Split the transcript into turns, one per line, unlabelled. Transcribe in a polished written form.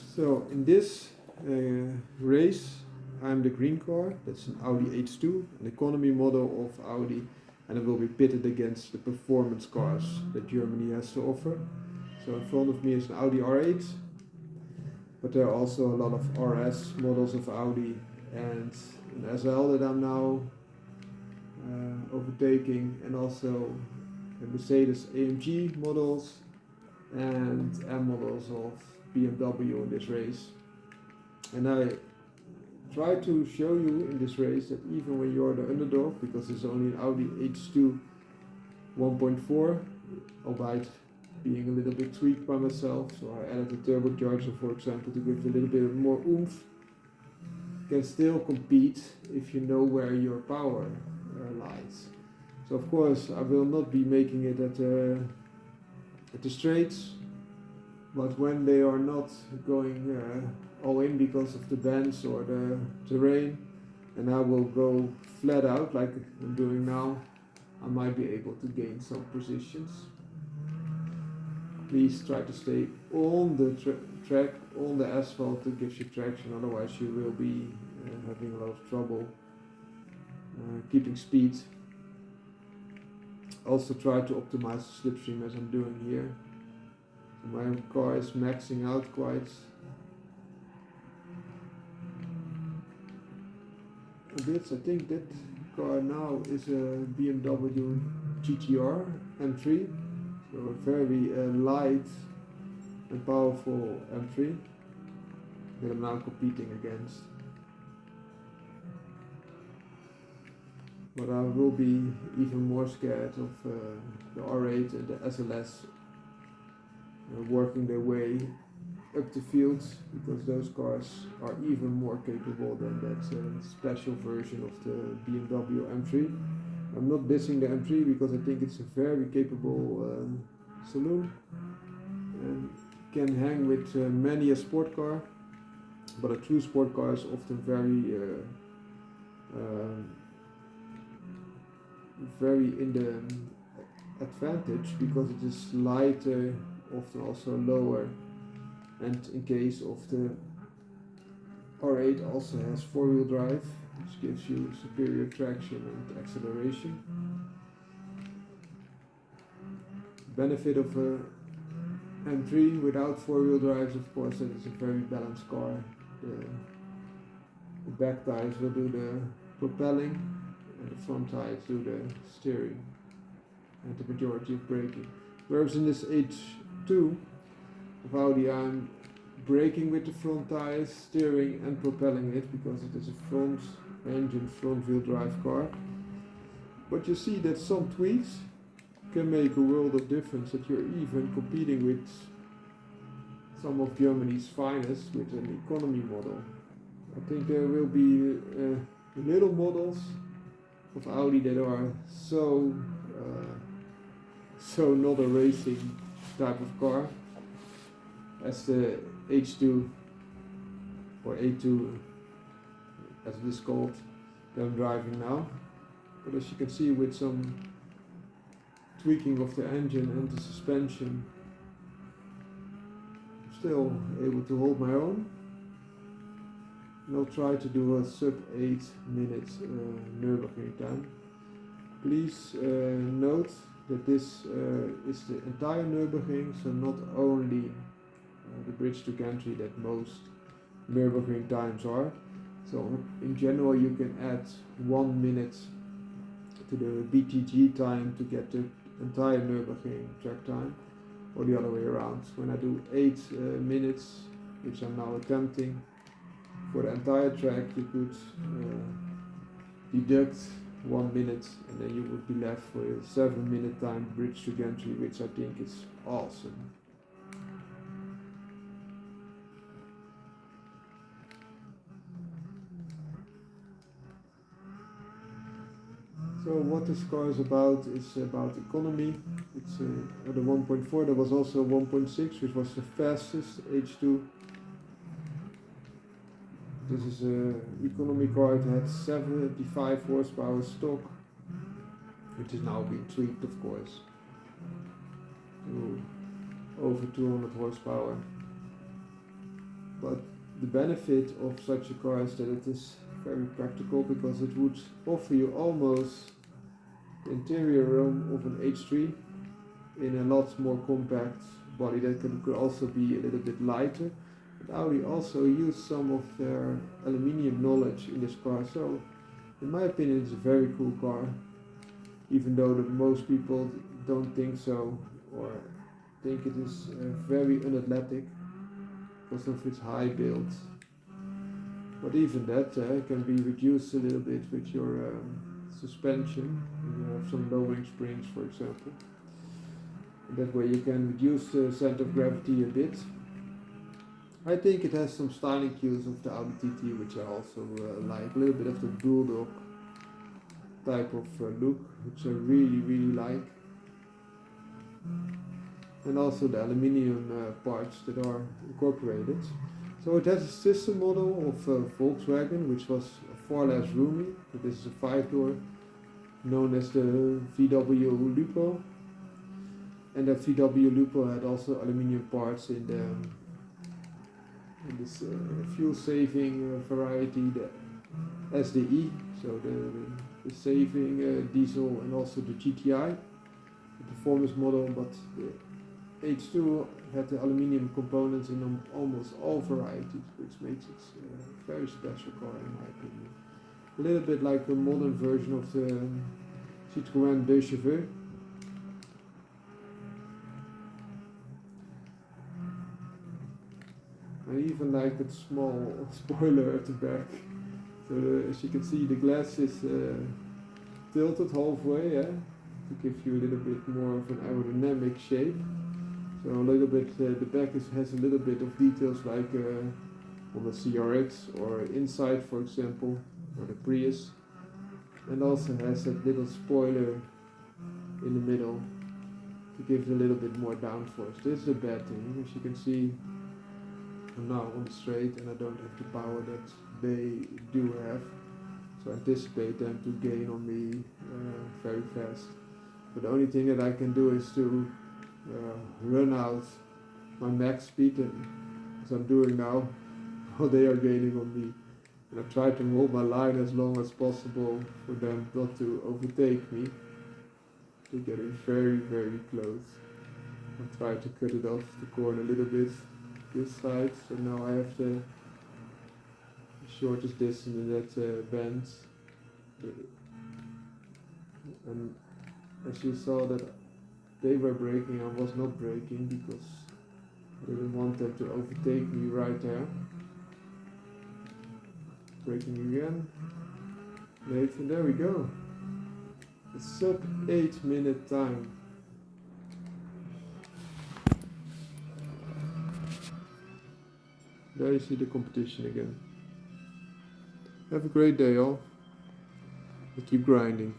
So in this race, I'm the green car. That's an Audi A2, an economy model of Audi, and it will be pitted against the performance cars that Germany has to offer. So in front of me is an Audi R8, but there are also a lot of RS models of Audi and an SL that I'm now overtaking, and also Mercedes AMG models and M models of BMW in this race. And I try to show you in this race that even when you're the underdog, because it's only an Audi A2 1.4, albeit being a little bit tweaked by myself, so I added a turbocharger, for example, to give a little bit more oomph, can still compete if you know where your power lies. So of course I will not be making it at the straights, but when they are not going all in because of the bends or the terrain, and I will go flat out like I'm doing now, I might be able to gain some positions. Please try to stay on the track, on the asphalt, to give you traction, otherwise you will be having a lot of trouble keeping speed. Also try to optimize the slipstream as I'm doing here. So my car is maxing out quite a bit. I think that car now is a BMW GTR M3, so a very light and powerful M3 that I'm now competing against. But I will be even more scared of the R8 and the SLS working their way up the field, because those cars are even more capable than that special version of the BMW M3. I'm not dissing the M3 because I think it's a very capable saloon and can hang with many a sport car, but a true sport car is often very in the advantage because it is lighter, often also lower, and in case of the R8 also has four-wheel drive, which gives you superior traction and acceleration. Benefit of a M3 without four-wheel drives, of course, that it's a very balanced car. The back tires will do the propelling, and the front tires do the steering and the majority of braking. Whereas in this H2 of Audi, I'm braking with the front tires, steering and propelling it, because it is a front engine, front wheel drive car. But you see that some tweaks can make a world of difference, that you're even competing with some of Germany's finest with an economy model. I think there will be little models of Audi that are so not a racing type of car as the H2 or A2 as it is called that I'm driving now. But as you can see, with some tweaking of the engine and the suspension, I'm still able to hold my own. And I'll try to do a sub 8 minute Nürburgring time. Please note that this is the entire Nürburgring, so not only the bridge to gantry that most Nürburgring times are. So in general you can add 1 minute to the BTG time to get the entire Nürburgring track time, or the other way around. When I do 8 minutes, which I'm now attempting, for the entire track, you could deduct 1 minute, and then you would be left for a 7-minute time bridge to gantry, which I think is awesome. So what this car is about economy. It's the 1.4. There was also 1.6, which was the fastest H2. This is an economy car. It had 75 horsepower stock, which is now being tweaked, of course, to over 200 horsepower. but the benefit of such a car is that it is very practical, because it would offer you almost the interior room of an H3 in a lot more compact body that could also be a little bit lighter. But Audi also used some of their aluminium knowledge in this car, so in my opinion it's a very cool car, even though most people don't think so, or think it is very unathletic because of its high build. But even that can be reduced a little bit with your suspension. You have some lowering springs, for example. And that way you can reduce the center of gravity a bit. I think it has some styling cues of the Audi TT, which I also like. A little bit of the bulldog type of look, which I really like. And also the aluminium parts that are incorporated. So it has a sister model of Volkswagen, which was far less roomy. But this is a 5-door, known as the VW Lupo. And that VW Lupo had also aluminium parts in this fuel-saving variety, the SDE, so the saving diesel, and also the GTI, the performance model. But the H2 had the aluminium components in almost all varieties, which makes it a very special car in my opinion. A little bit like a modern version of the Citroën 2 Cheveux. I even like that small spoiler at the back. So as you can see, the glass is tilted halfway, to give you a little bit more of an aerodynamic shape. So a little bit, the back has a little bit of details like on the CRX or inside, for example, or the Prius. And also has that little spoiler in the middle to give it a little bit more downforce. This is a bad thing. As you can see, I'm now on the straight and I don't have the power that they do have. So I anticipate them to gain on me very fast. But the only thing that I can do is to run out my max speed, and as I'm doing now, while they are gaining on me. And I try to hold my line as long as possible for them not to overtake me. They're getting very close. I try to cut it off the corner a little bit this side, so now I have the shortest distance in that bend. And as you saw that they were braking, I was not braking because I didn't want them to overtake me right there. Braking again. Late, and there we go. A sub 8 minute time. There you see the competition again. Have a great day all. Keep grinding.